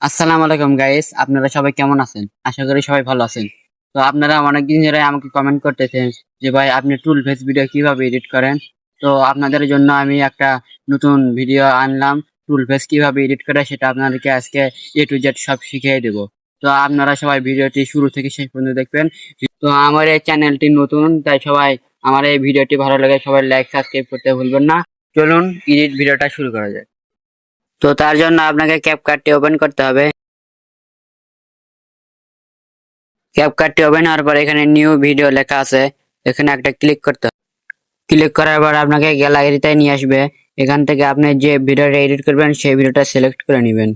আসসালামু আলাইকুম গাইস, আপনারা সবাই কেমন আছেন? আশা করি সবাই ভালো আছেন। তো আপনারা অনেকদিন ধরে আমাকে কমেন্ট করতেছেন যে ভাই আপনি টুল ফেস ভিডিও কিভাবে এডিট করেন। তো আপনাদের জন্য আমি একটা নতুন ভিডিও আনলাম। টুল ফেস কিভাবে এডিট করে সেটা আপনাদেরকে আজকে A to Z সব শিখিয়ে দেব। তো আপনারা সবাই ভিডিওটি শুরু থেকে শেষ পর্যন্ত দেখবেন। তো আমার এই চ্যানেলটি নতুন, তাই সবাই আমার এই ভিডিওটি ভালো লাগে সবাই লাইক সাবস্ক্রাইব করতে ভুলবেন না। চলুন এডিট ভিডিওটা শুরু করা যায়। তো তার জন্য আপনাকে ক্যাপকাটটি ওপেন করতে হবে। ক্যাপকাটটি ওপেন হওয়ার পর এখানে নিউ ভিডিও লেখা আছে, এখানে একটা ক্লিক করতে হবে। ক্লিক করার পর আপনাকে গ্যালারিতে নিয়ে আসবে। এখান থেকে আপনি যে ভিডিওটা এডিট করবেন সেই ভিডিওটা সিলেক্ট করে নেবেন।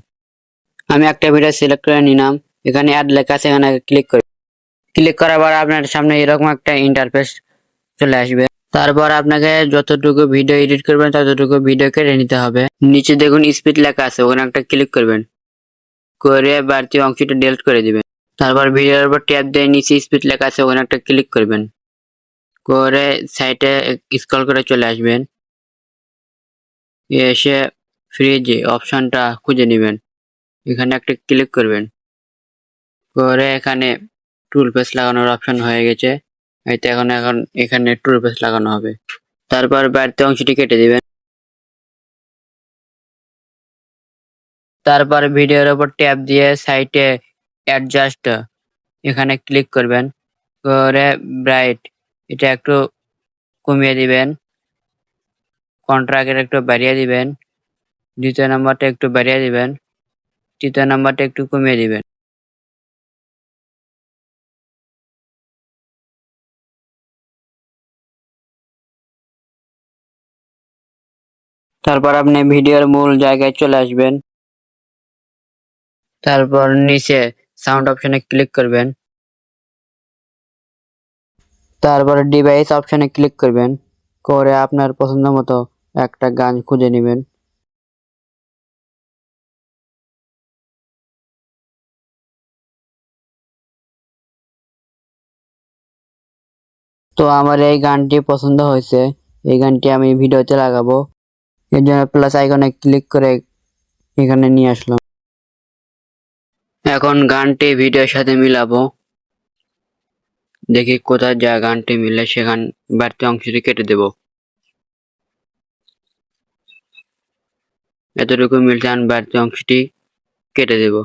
আমি একটা ভিডিও সিলেক্ট করে নিলাম। এখানে অ্যাড লেখা আছে, এখানে ক্লিক করবেন। ক্লিক করার পর আপনার সামনে এরকম একটা ইন্টারফেস চলে আসবে। তারপর আপনাকে যতটুকু ভিডিও এডিট করবেন ততটুকু ভিডিও কেটে নিতে হবে। নিচে দেখুন স্পিড লেখা আছে, ওখানে একটা ক্লিক করবেন, করে বাড়তি অংশটা ডিলিট করে দিবেন। তারপর ভিডিওর উপর ট্যাপ দিয়ে নিচে স্পিড লেখা আছে, ওখানে একটা ক্লিক করবেন, করে সাইটে স্ক্রল করে চলে আসবেন। এসে ফ্রিজ অপশনটা খুঁজে নেবেন, এখানে একটা ক্লিক করবেন, করে এখানে টুল পেজ লাগানোর অপশন হয়ে গেছে। এই তো এখন এখানে টুল পেজ লাগানো হবে। তারপর বাড়তি অংশটি কেটে দিবেন। তারপর ভিডিওর উপর ট্যাপ দিয়ে সাইটে অ্যাডজাস্ট এখানে ক্লিক করবেন, করে ব্রাইট এটা একটু কমিয়ে দিবেন, কন্ট্রাক্ট একটু বাড়িয়ে দিবেন, দ্বিতীয় নাম্বারটা একটু বাড়িয়ে দিবেন, তৃতীয় নাম্বারটা একটু কমিয়ে দিবেন। তারপর আপনি ভিডিওর মূল জায়গায় চলে আসবেন। তারপর নিচে সাউন্ড অপশনে ক্লিক করবেন। তারপর ডিভাইস অপশনে ক্লিক করবেন, করে আপনার পছন্দ মতো একটা গান খুঁজে নেবেন। তো আমার এই গানটি পছন্দ হয়েছে, এই গানটি আমি ভিডিওতে লাগাবো। এর জন্য প্লাস আইকনে ক্লিক করে এখানে নিয়ে আসলাম। এখন গানটি ভিডিওর সাথে মিলাবো, দেখি কোথায় যা গানটি মিলে সেখান বাড়তি অংশটি কেটে দেব। এতটুকু মিলছে, আমি বাড়তি অংশটি কেটে দেব।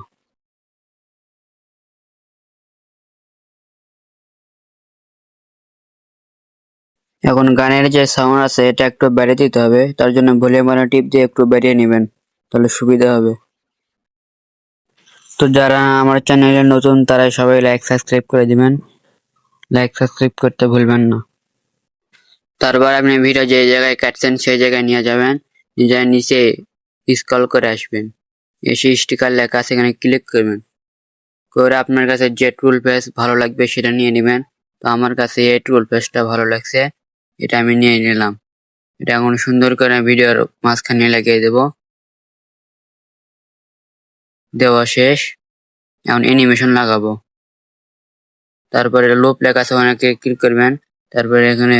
এখন গানের যে সাউন্ড আছে এটা একটু বাড়িয়ে দিতে হবে, তার জন্য ভলিউম বাটন টিপ দিয়ে একটু বাড়িয়ে নেবেন, তাহলে সুবিধা হবে। তো যারা আমার চ্যানেলে নতুন তারা সবাই লাইক সাবস্ক্রাইব করে দিবেন, লাইক সাবস্ক্রাইব করতে ভুলবেন না। তারপর আপনি ভিডিও যে জায়গায় কাটছেন সেই জায়গায় নিয়ে যাবেন, নিয়ে নিচে স্ক্রল করে আসবেন, এসে স্টিকার লেখা আছে এখানে ক্লিক করবেন, করে আপনার কাছে যে টুল পেজ ভালো লাগবে সেটা নিয়ে নেবেন। তো আমার কাছে এই টুল পেজটা ভালো লাগছে, এটা আমি নিয়ে নিলাম। এটা এখন সুন্দর করে ভিডিওর মাঝখানে লাগিয়ে দেব। দেওয়া শেষ, এখন অ্যানিমেশন লাগাবো। তারপরে লুপ লেখা আছে, ওখানে ক্লিক করবেন। তারপরে এখানে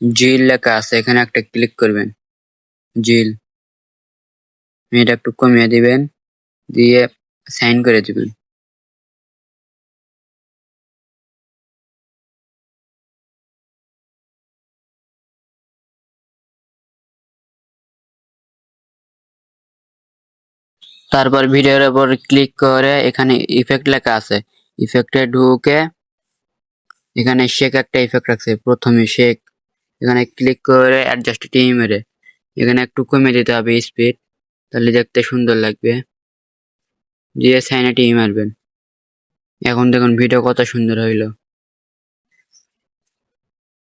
জিল লেখা আছে, এখানে একটা ক্লিক করবেন, জিল এটা একটু কমিয়ে দিবেন, দিয়ে সাইন করে দিবেন। তারপর ভিডিওর উপর ক্লিক করে এখানে ইফেক্ট লেখা আছে, ইফেক্টে ঢুকে এখানে শেক একটা ইফেক্ট রাখছে, প্রথমে শেক, এখানে ক্লিক করে অ্যাডজাস্ট টিমেরে এখানে একটু কমিয়ে দিতে হবে স্পিড, তাহলে দেখতে সুন্দর লাগবে, দিয়ে সাইনে টিম মারবেন। এখন দেখুন ভিডিও কত সুন্দর হইলো,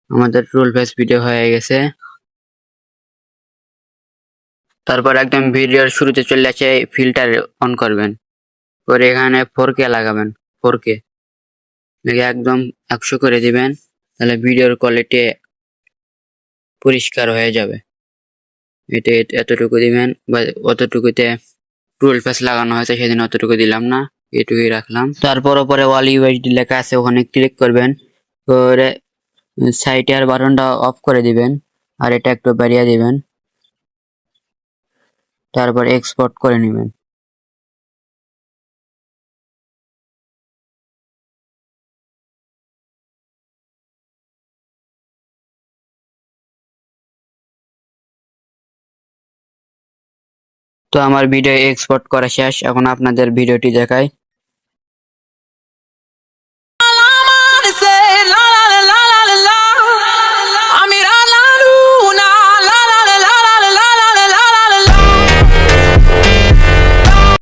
আমাদের রোল ফেস ভিডিও হয়ে গেছে। তারপর একদম ভিডিওর শুরুতে চলে আসে ফিল্টার অন করবেন, করে এখানে 4K লাগাবেন, 4K একদম 100 করে দিবেন, তাহলে ভিডিওর কোয়ালিটি পরিষ্কার হয়ে যাবে। এটা এতটুকু দিবেন, বা অতটুকুতে টুয়েলভ প্যাচ লাগানো হয়েছে সেদিন অতটুকু দিলাম না, এটুকুই রাখলাম। তারপর উপরে ওয়াল ইউএসডি লেখা আছে, ওখানে ক্লিক করবেন, করে সাইটের বাটনটা অফ করে দিবেন, আর এটা একটু বাড়িয়ে দিবেন, তারপর এক্সপোর্ট করে নেবেন। তো আমার ভিডিও এক্সপোর্ট করা শেষ, এখন আপনাদের ভিডিওটি দেখাই।